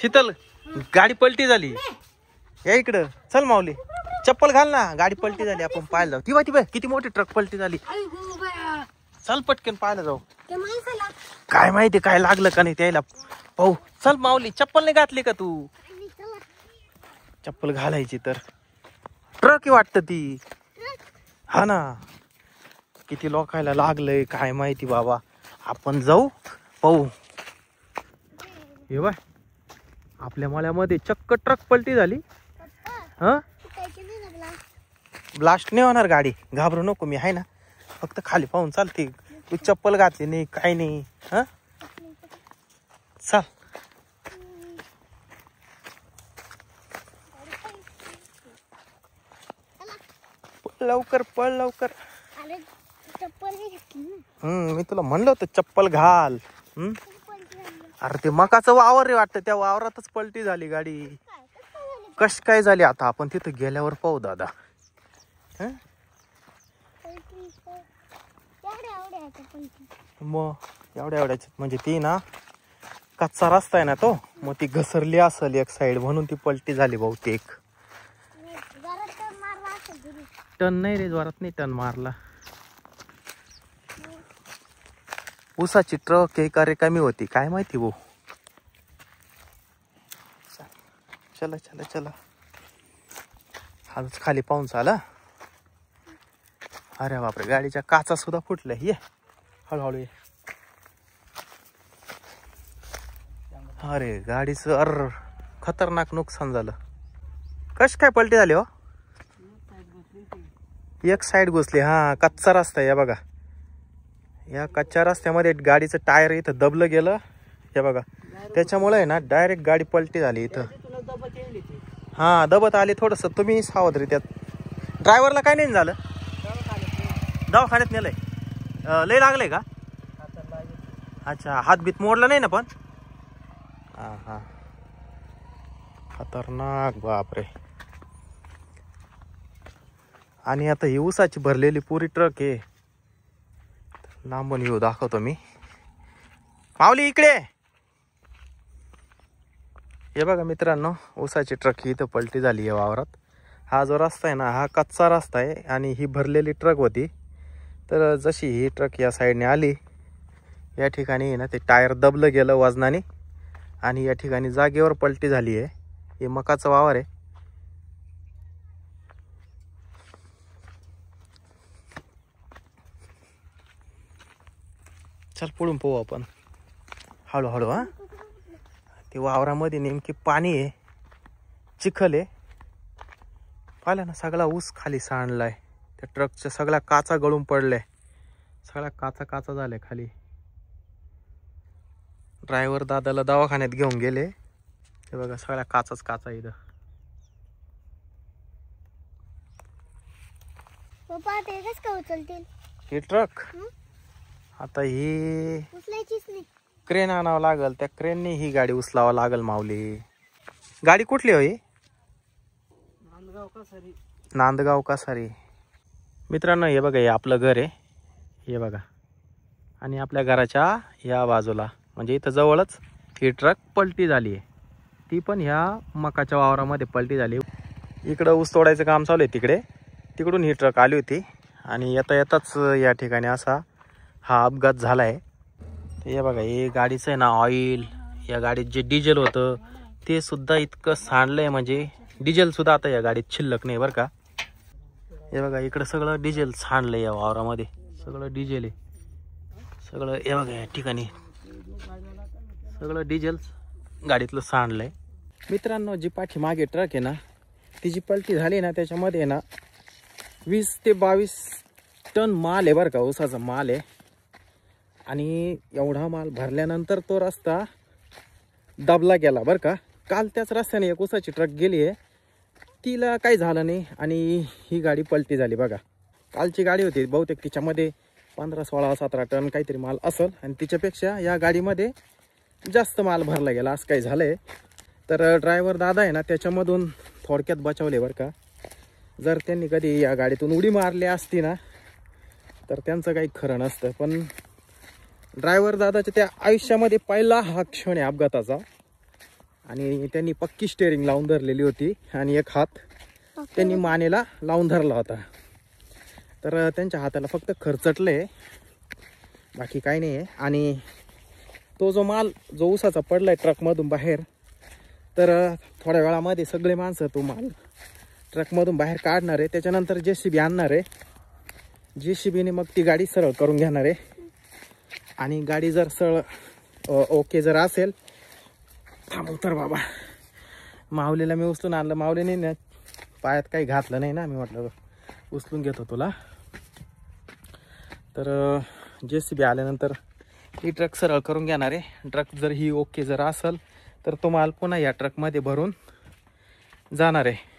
शीतल गाडी पलटी झाली. या इकडं चल माऊली, चप्पल घाल ना. गाडी पलटी झाली, आपण पाहायला जाऊ. ती बाय किती मोठी ट्रक पलटी झाली. चल पटकन पाहायला जाऊ. काय माहिती काय लागलं का नाही त्याला पाहू. चल माऊली, चप्पल नाही घातली का तू. चप्पल घालायची तर. ट्रक वाटत ती. हा ना, किती लोकायला लागलंय काय माहिती बाबा. आपण जाऊ पाहू. हे बाय आपल्या मळ्यामध्ये चक्क ट्रक पलटी झाली. हा ब्लास्ट नाही होणार गाडी, घाबरू नको. मी आहे ना, फक्त खाली पाहून चालते. तू चप्पल घातली नाही काय नाही. हा चल लवकर पळ लवकर. मी तुला म्हणलं होतं चप्पल घाल. अरे ते मकाचं वावर रे वाटतं, त्या वावरातच पलटी झाली गाडी. कश काय झाली आता आपण तिथं गेल्यावर पाहू दादा. मग एवढ्याची म्हणजे ती ना कच्चा रस्ता आहे ना तो, मग ती घसरली असेल एक साइड म्हणून ती पलटी झाली बहुतेक. टन नाही रे, जोरात नाही टन मारला. ऊसाची ट्रक हे का रिकामी होती काय माहिती भाऊ. चला चला चला हाच खाली पाहून चाला. अरे बापरे, गाडीच्या काचा सुद्धा फुटल्या. ये हळूहळू ये. अरे गाडीचं खतरनाक नुकसान झालं. कश काय पलटी झाली हो. एक साइड घुसली. हा कच्चा रस्ता आहे बघा. या कच्च्या रस्त्यामध्ये गाडीचं टायर इथं दबलं गेलं हे बघा. त्याच्यामुळे आहे ना डायरेक्ट गाडी पलटी झाली इथं. हा दबत आली थोडस. तुम्ही सावध त्यात. ड्रायव्हरला काय नाही झालं. दवाखान्यात नेलंय. लय लागलंय का. अच्छा, हात बीत मोडला नाही ना पण. हा हा खतरनाक बापरे. आणि आता ही ऊसाची भरलेली पुरी ट्रक आहे. लांबून येऊ दाखवतो मी. माऊली इकडे. हे बघा मित्रांनो, ऊसाची ट्रक इथं पलटी झाली आहे वावरात. हा जो रस्ता आहे ना, हा कच्चा रस्ता आहे आणि ही भरलेली ट्रक होती. तर जशी ही ट्रक या साईडने आली, या ठिकाणी ना ते टायर दबलं गेलं वजनाने आणि या ठिकाणी जागेवर पलटी झाली आहे. हे मकाचं वावर आहे. चल पुढून पाहू आपण हळूहळू. हा ते वावरामध्ये नेमकी पाणी आहे, चिखल आहे. पाहिलं ना, सगळा ऊस खाली सांडलाय. त्या ट्रकच्या सगळ्या काचा गळून पडल्या. सगळ्या काचा झाल्या खाली. ड्रायव्हर दादाला दवाखान्यात घेऊन गेले. हे बघा सगळ्या काचा इथं. हे ट्रक आता ही क्रेन आणावं लागल. त्या क्रेनने ही गाडी उचलावं लागल माऊली. गाडी कुठली होई. नांदगाव कासारी. मित्रांनो हे बघा, हे आपलं घर आहे. हे बघा, आणि आपल्या घराच्या या बाजूला म्हणजे इथं जवळच ही ट्रक पलटी झाली आहे. ती पण ह्या मकाच्या वावरामध्ये पलटी झाली. इकडं ऊस तोडायचं काम चालू आहे तिकडे. तिकडून ही ट्रक आली होती आणि येताच या ठिकाणी असा हा अपघात झाला आहे. हे बघा, हे गाडीचं आहे ना ऑइल, या गाडीत जे डिझेल होतं ते सुद्धा इतकं सांडलंय म्हणजे डिझेल सुद्धा आता या गाडीत शिल्लक नाही बरं का. हे बघा इकडं सगळं डिझेल सांडलंय या वावरामध्ये. सगळं डिझेल आहे सगळं. हे बघा या ठिकाणी सगळं डिझेल गाडीतलं सांडलंय. मित्रांनो जी पाठीमागे ट्रक आहे ना, ती जी पलटी झाली ना, त्याच्यामध्ये ना 20 ते 22 टन माल आहे बरं का, ऊसाचा माल आहे. आणि एवढा माल भरल्यानंतर तो रस्ता दाबला गेला बरं का. काल त्याच रस्त्याने एक ऊसाची ट्रक गेली आहे, तिला काही झालं नाही आणि ही गाडी पलटी झाली बघा. कालची गाडी होती बहुतेक, तिच्यामध्ये 15, 16, 17 टन काहीतरी माल असेल आणि तिच्यापेक्षा या गाडीमध्ये जास्त माल भरला गेला असं काही झालंय. तर ड्रायव्हर दादा आहे ना, त्याच्यामधून थोडक्यात बचावले बरं का. जर त्यांनी कधी या गाडीतून उडी मारली असती ना, तर त्यांचं काही खरं नसतं. पण ड्रायव्हर दादाच्या त्या आयुष्यामध्ये पहिला हा क्षण आहे अपघाताचा. आणि त्यांनी पक्की स्टेअरिंग लावून धरलेली होती आणि एक हात त्यांनी मानेला लावून धरला होता. तर त्यांच्या हाताला फक्त खरचटले, बाकी काही नाही आहे. आणि तो जो माल जो ऊसाचा पडलाय ट्रकमधून बाहेर, तर थोड्या वेळामध्ये सगळे माणसं तो माल ट्रकमधून बाहेर काढणार आहे. त्याच्यानंतर JCB आणणार आहे. JCBने मग ती गाडी सरळ करून घेणार आहे. आणि गाडी जर सरळ ओके जर असेल, थांबव तर बाबा, माऊलीला मी उचलून आणलं. माऊलीने ना पायात काही घातलं नाही ना, मी म्हटलं उचलून घेतो तुला. तर JCB आल्यानंतर ही ट्रक सरळ करून घेणार आहे. ट्रक जर ही ओके जर असेल तर तो माल पुन्हा या ट्रकमध्ये भरून जाणार आहे.